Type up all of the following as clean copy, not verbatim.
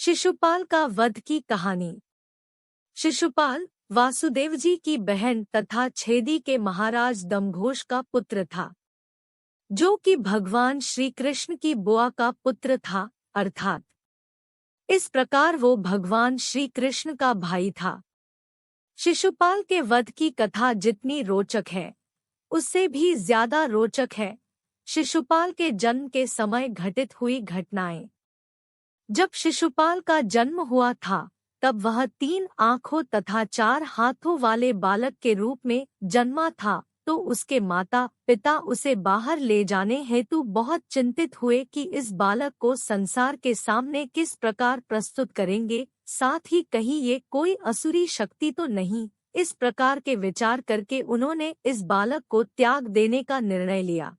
शिशुपाल का वध की कहानी। शिशुपाल वासुदेव जी की बहन तथा छेदी के महाराज दम्भोज का पुत्र था, जो कि भगवान श्री कृष्ण की बुआ का पुत्र था, अर्थात इस प्रकार वो भगवान श्री कृष्ण का भाई था। शिशुपाल के वध की कथा जितनी रोचक है, उससे भी ज्यादा रोचक है शिशुपाल के जन्म के समय घटित हुई घटनाएं। जब शिशुपाल का जन्म हुआ था, तब वह 3 आँखों तथा 4 हाथों वाले बालक के रूप में जन्मा था, तो उसके माता पिता उसे बाहर ले जाने हेतु बहुत चिंतित हुए कि इस बालक को संसार के सामने किस प्रकार प्रस्तुत करेंगे, साथ ही कहीं ये कोई असुरी शक्ति तो नहीं। इस प्रकार के विचार करके उन्होंने इस बालक को त्याग देने का निर्णय लिया।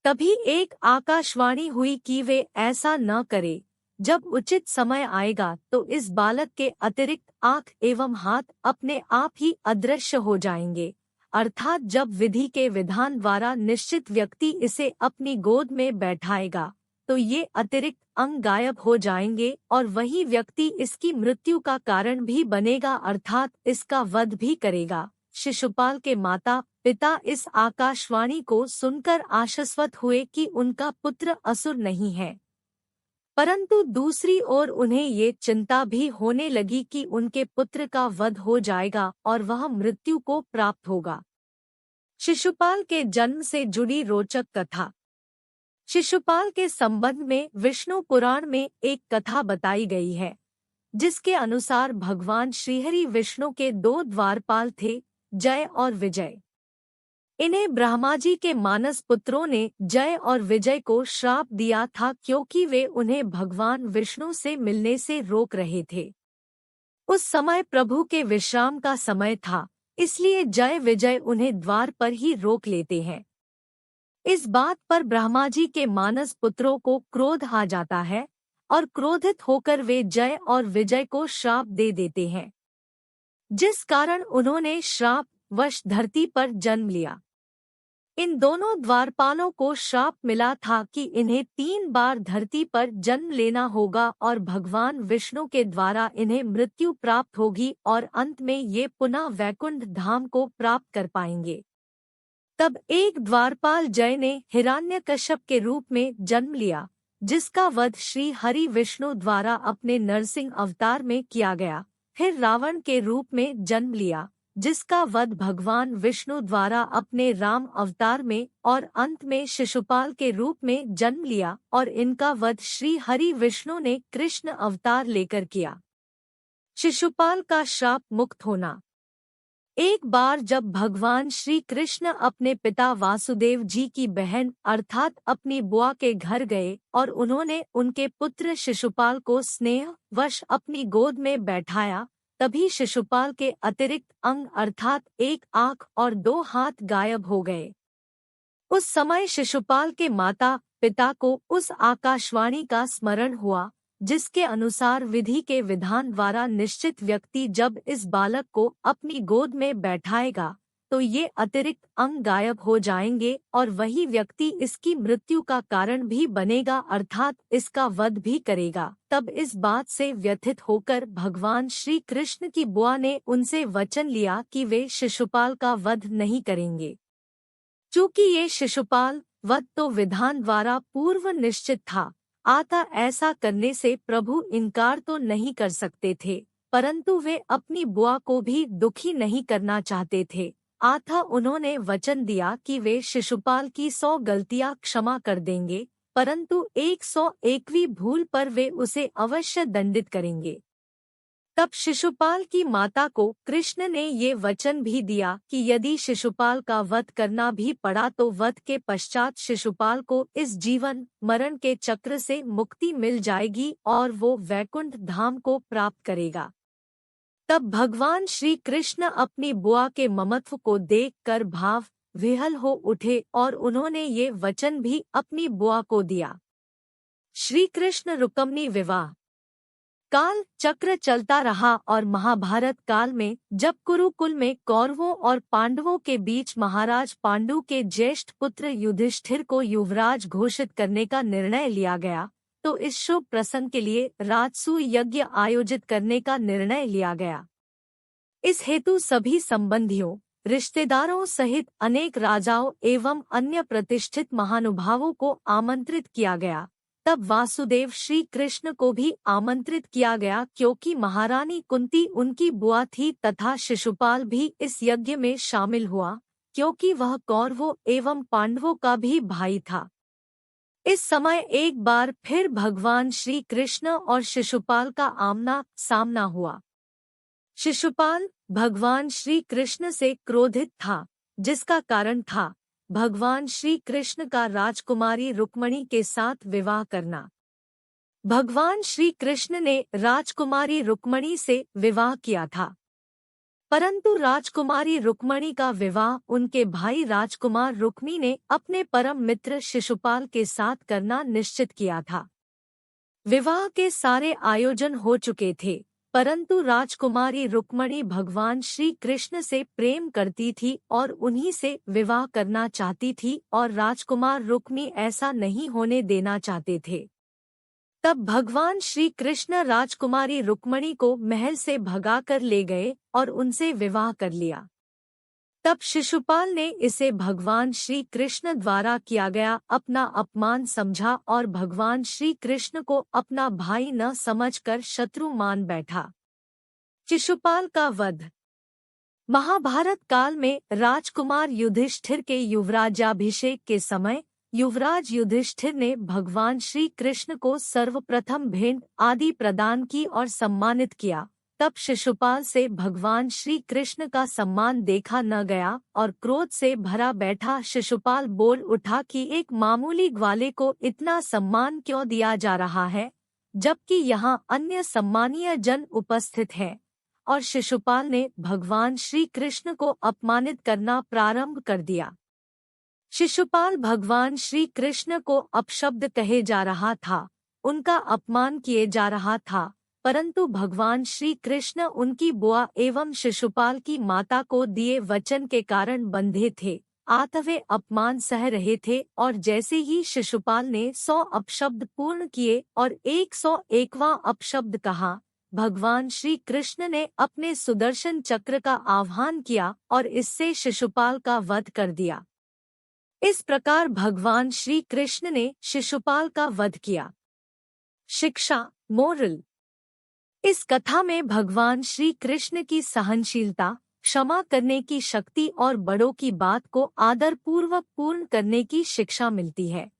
तभी एक आकाशवाणी हुई कि वे ऐसा न करे। जब उचित समय आएगा तो इस बालक के अतिरिक्त आँख एवं हाथ अपने आप ही अदृश्य हो जाएंगे, अर्थात जब विधि के विधान द्वारा निश्चित व्यक्ति इसे अपनी गोद में बैठाएगा तो ये अतिरिक्त अंग गायब हो जाएंगे और वही व्यक्ति इसकी मृत्यु का कारण भी बनेगा, अर्थात इसका वध भी करेगा। शिशुपाल के माता पिता इस आकाशवाणी को सुनकर आश्वस्त हुए कि उनका पुत्र असुर नहीं है, परंतु दूसरी ओर उन्हें ये चिंता भी होने लगी कि उनके पुत्र का वध हो जाएगा और वह मृत्यु को प्राप्त होगा। शिशुपाल के जन्म से जुड़ी रोचक कथा। शिशुपाल के संबंध में विष्णु पुराण में एक कथा बताई गई है, जिसके अनुसार भगवान श्रीहरि विष्णु के 2 द्वारपाल थे, जय और विजय। इन्हें ब्रह्मा जी के मानस पुत्रों ने जय और विजय को श्राप दिया था, क्योंकि वे उन्हें भगवान विष्णु से मिलने से रोक रहे थे। उस समय प्रभु के विश्राम का समय था, इसलिए जय विजय उन्हें द्वार पर ही रोक लेते हैं। इस बात पर ब्रह्मा जी के मानस पुत्रों को क्रोध आ जाता है और क्रोधित होकर वे जय और विजय को श्राप दे देते हैं, जिस कारण उन्होंने श्राप वश धरती पर जन्म लिया। इन दोनों द्वारपालों को श्राप मिला था कि इन्हें 3 बार धरती पर जन्म लेना होगा और भगवान विष्णु के द्वारा इन्हें मृत्यु प्राप्त होगी और अंत में ये पुनः वैकुंठ धाम को प्राप्त कर पाएंगे। तब एक द्वारपाल जय ने हिरण्यकश्यप के रूप में जन्म लिया, जिसका वध श्री हरि विष्णु द्वारा अपने नरसिंह अवतार में किया गया। फिर रावण के रूप में जन्म लिया, जिसका वध भगवान विष्णु द्वारा अपने राम अवतार में, और अंत में शिशुपाल के रूप में जन्म लिया और इनका वध श्री हरि विष्णु ने कृष्ण अवतार लेकर किया। शिशुपाल का श्राप मुक्त होना। एक बार जब भगवान श्री कृष्ण अपने पिता वासुदेव जी की बहन अर्थात अपनी बुआ के घर गए और उन्होंने उनके पुत्र शिशुपाल को स्नेह वश अपनी गोद में बैठाया, तभी शिशुपाल के अतिरिक्त अंग अर्थात 1 आँख और 2 हाथ गायब हो गए। उस समय शिशुपाल के माता पिता को उस आकाशवाणी का स्मरण हुआ, जिसके अनुसार विधि के विधान द्वारा निश्चित व्यक्ति जब इस बालक को अपनी गोद में बैठाएगा तो ये अतिरिक्त अंग गायब हो जाएंगे और वही व्यक्ति इसकी मृत्यु का कारण भी बनेगा, अर्थात इसका वध भी करेगा। तब इस बात से व्यथित होकर भगवान श्री कृष्ण की बुआ ने उनसे वचन लिया कि वे शिशुपाल का वध नहीं करेंगे। चूँकि ये शिशुपाल वध तो विधान द्वारा पूर्व निश्चित था, अतः ऐसा करने से प्रभु इनकार तो नहीं कर सकते थे, परंतु वे अपनी बुआ को भी दुखी नहीं करना चाहते थे। अतः उन्होंने वचन दिया कि वे शिशुपाल की 100 गलतियां क्षमा कर देंगे, परंतु 101वीं भूल पर वे उसे अवश्य दंडित करेंगे। तब शिशुपाल की माता को कृष्ण ने ये वचन भी दिया कि यदि शिशुपाल का वध करना भी पड़ा तो वध के पश्चात शिशुपाल को इस जीवन मरण के चक्र से मुक्ति मिल जाएगी और वो वैकुंठ धाम को प्राप्त करेगा। तब भगवान श्री कृष्ण अपनी बुआ के ममत्व को देखकर भाव विह्वल हो उठे और उन्होंने ये वचन भी अपनी बुआ को दिया। श्री कृष्ण रुक्मिणी विवाह। काल चक्र चलता रहा और महाभारत काल में जब कुरुकुल में कौरवों और पांडवों के बीच महाराज पांडु के ज्येष्ठ पुत्र युधिष्ठिर को युवराज घोषित करने का निर्णय लिया गया, तो इस शुभ प्रसंग के लिए राजसूय यज्ञ आयोजित करने का निर्णय लिया गया। इस हेतु सभी संबंधियों, रिश्तेदारों सहित अनेक राजाओं एवं अन्य प्रतिष्ठित महानुभावों को आमंत्रित किया गया। तब वासुदेव श्री कृष्ण को भी आमंत्रित किया गया, क्योंकि महारानी कुंती उनकी बुआ थी तथा शिशुपाल भी इस यज्ञ में शामिल हुआ, क्योंकि वह कौरवों एवं पांडवों का भी भाई था। इस समय एक बार फिर भगवान श्री कृष्ण और शिशुपाल का आमना सामना हुआ। शिशुपाल भगवान श्री कृष्ण से क्रोधित था, जिसका कारण था भगवान श्री कृष्ण का राजकुमारी रुक्मणी के साथ विवाह करना। भगवान श्री कृष्ण ने राजकुमारी रुक्मणी से विवाह किया था, परंतु राजकुमारी रुक्मणी का विवाह उनके भाई राजकुमार रुक्मी ने अपने परम मित्र शिशुपाल के साथ करना निश्चित किया था। विवाह के सारे आयोजन हो चुके थे, परंतु राजकुमारी रुक्मणी भगवान श्री कृष्ण से प्रेम करती थी और उन्हीं से विवाह करना चाहती थी, और राजकुमार रुक्मी ऐसा नहीं होने देना चाहते थे। तब भगवान श्री कृष्ण राजकुमारी रुक्मणी को महल से भगाकर ले गए और उनसे विवाह कर लिया। तब शिशुपाल ने इसे भगवान श्री कृष्ण द्वारा किया गया अपना अपमान समझा और भगवान श्री कृष्ण को अपना भाई न समझकर शत्रु मान बैठा। शिशुपाल का वध। महाभारत काल में राजकुमार युधिष्ठिर के युवराजाभिषेक के समय युवराज युधिष्ठिर ने भगवान श्री कृष्ण को सर्वप्रथम भेंट आदि प्रदान की और सम्मानित किया। तब शिशुपाल से भगवान श्री कृष्ण का सम्मान देखा न गया और क्रोध से भरा बैठा शिशुपाल बोल उठा कि एक मामूली ग्वाले को इतना सम्मान क्यों दिया जा रहा है, जबकि यहाँ अन्य सम्मानीय जन उपस्थित हैं। और शिशुपाल ने भगवान श्री कृष्ण को अपमानित करना प्रारंभ कर दिया। शिशुपाल भगवान श्री कृष्ण को अपशब्द कहे जा रहा था, उनका अपमान किए जा रहा था, परंतु भगवान श्री कृष्ण उनकी बुआ एवं शिशुपाल की माता को दिए वचन के कारण बंधे थे, आतवे अपमान सह रहे थे। और जैसे ही शिशुपाल ने 100 अपशब्द पूर्ण किए और 101वां अपशब्द कहा, भगवान श्री कृष्ण ने अपने सुदर्शन चक्र का आह्वान किया और इससे शिशुपाल का वध कर दिया। इस प्रकार भगवान श्री कृष्ण ने शिशुपाल का वध किया। शिक्षा, मोरल। इस कथा में भगवान श्री कृष्ण की सहनशीलता, क्षमा करने की शक्ति और बड़ों की बात को आदरपूर्वक पूर्ण करने की शिक्षा मिलती है।